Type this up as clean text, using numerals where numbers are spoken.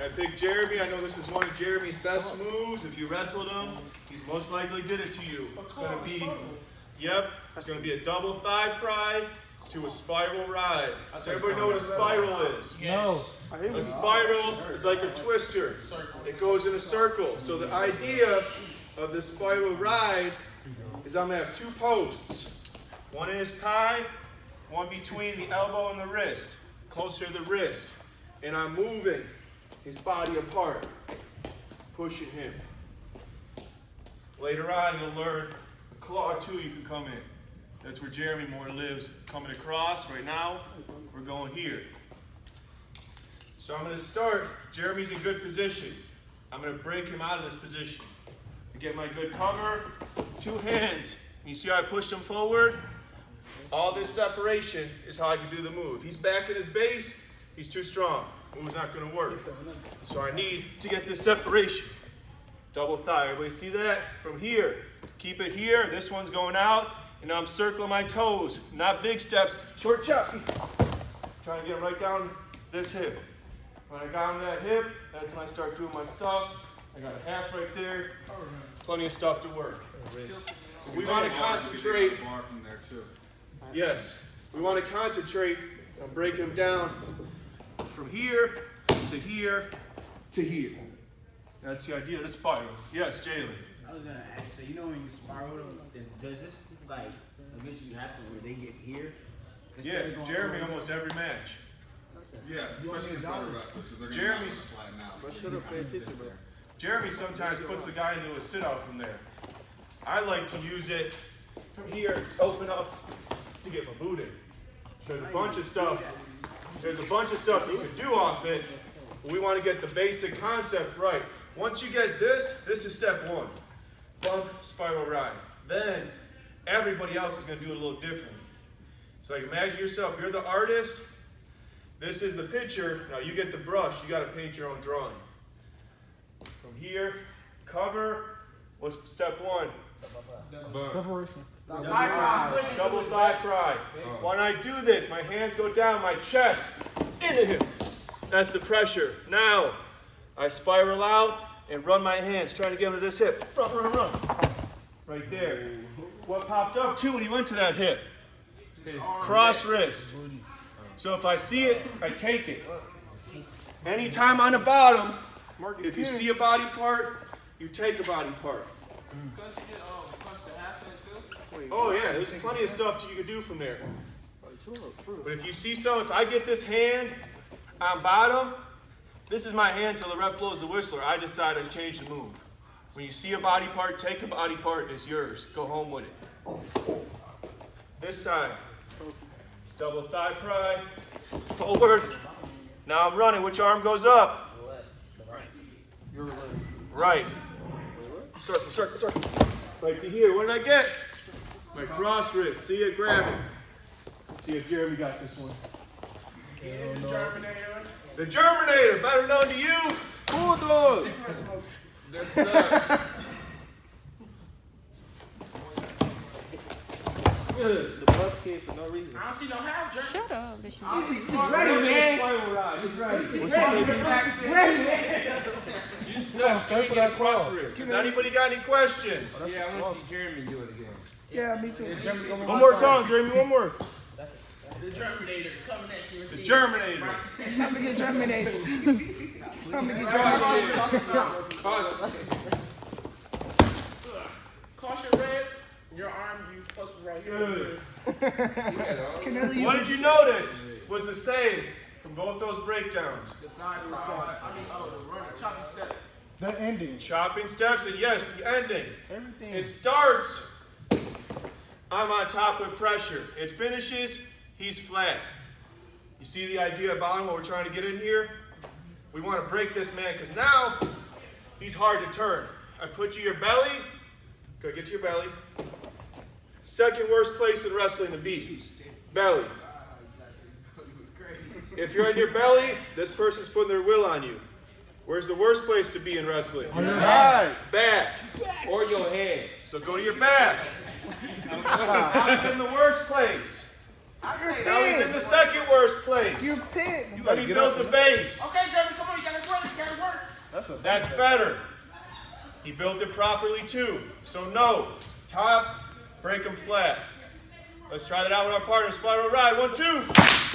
I picked Jeremy. I know this is one of Jeremy's best moves. If you wrestled him, he's most likely did it to you. It's going to be, it's going to be a double thigh pry to a spiral ride. Does everybody know what a spiral is? No. A spiral is like a twister. It goes in a circle. So the idea of this spiral ride is I'm going to have two posts. One in his thigh, one between the elbow and the wrist, closer to the wrist. And I'm moving his body apart, pushing him. Later on, you'll learn a claw too you can come in. That's where Jeremy more lives, coming across. Right now, we're going here. So I'm going to start. Jeremy's in good position. I'm going to break him out of this position. To get my good cover, two hands. And you see how I pushed him forward? All this separation is how I can do the move. If he's back at his base, he's too strong. Move's not going to work. So I need to get this separation. Double thigh. Everybody see that? From here. Keep it here. This one's going out. And now I'm circling my toes. Not big steps. Short chop. Trying to get him right down this hip. When I got him that hip, that's when I start doing my stuff. I got a half right there. Plenty of stuff to work. We want to concentrate. Yes. We want to concentrate on breaking him down from here to here to here. That's the idea of the spiral. Yes, Jalen. I was gonna ask, so you know when you spiral them, does this like eventually happen where they get here? Yeah, Jeremy almost every match. Yeah, especially in the wrestlers. Jeremy sometimes puts the guy into a sit-out from there. I like to use it from here, open up to get my boot in. There's a bunch of stuff. There's a bunch of stuff you can do off it. But we want to get the basic concept right. Once you get this, this is step one. Bump, spiral ride. Then everybody else is going to do it a little different. So like imagine yourself, you're the artist. This is the picture. Now you get the brush. You got to paint your own drawing. From here, cover. What's step one? Separation. Double thigh pry. When I do this, my hands go down, my chest into him. That's the pressure. Now, I spiral out and run my hands, trying to get him to this hip. Run, run, run. Right there. What popped up too when he went to that hip? Cross wrist. So if I see it, I take it. Anytime on the bottom, if you see a body part, you take a body part. Oh yeah, there's plenty of stuff you can do from there. But if you see some, if I get this hand on bottom, this is my hand till the ref blows the whistle. I decide to change the move. When you see a body part, take a body part, it's yours. Go home with it. This side. Double thigh pry. Forward. Now I'm running. Which arm goes up? Right. Circle, circle, circle. Right to here. What did I get? My cross wrist. See it, grab it. See if Jeremy got this one. The Germinator. The Germinator, better known to you. Bulldog. Yes, sir. The buff came for no reason. I don't see no half jerk. Shut up, Bishop. He's ready, man. He's ready. You stuck. Can we get cross ribs? Does anybody got any questions? Yeah, I want to see Jeremy do it again. Yeah, me too. One more time, Jeremy. One more. The Germinator coming at you. The Germinator. Time to get germinated. Time to get germinated. Caution red. Your arm, you supposed to be right here. Kennelly, What did you notice was the same from both those breakdowns? The chopping steps. the ending. Chopping steps, and yes, the ending. Everything. It starts, I'm on top with pressure. It finishes, he's flat. You see the idea about what we're trying to get in here? We want to break this man, because now he's hard to turn. I put you your belly. Go get to your belly. Second worst place in wrestling to be. Belly. If you're on your belly, this person's putting their will on you. Where's the worst place to be in wrestling? On your back. Back. Or your head. So go to your back. Now he's in the worst place. Now he's in the second worst place. You're pit. Then he builds a base. Okay, Jeremy, come on, you gotta run it, That's better. He built it properly too. So no, top, break him flat. Let's try that out with our partner. Spiral ride, 1, 2.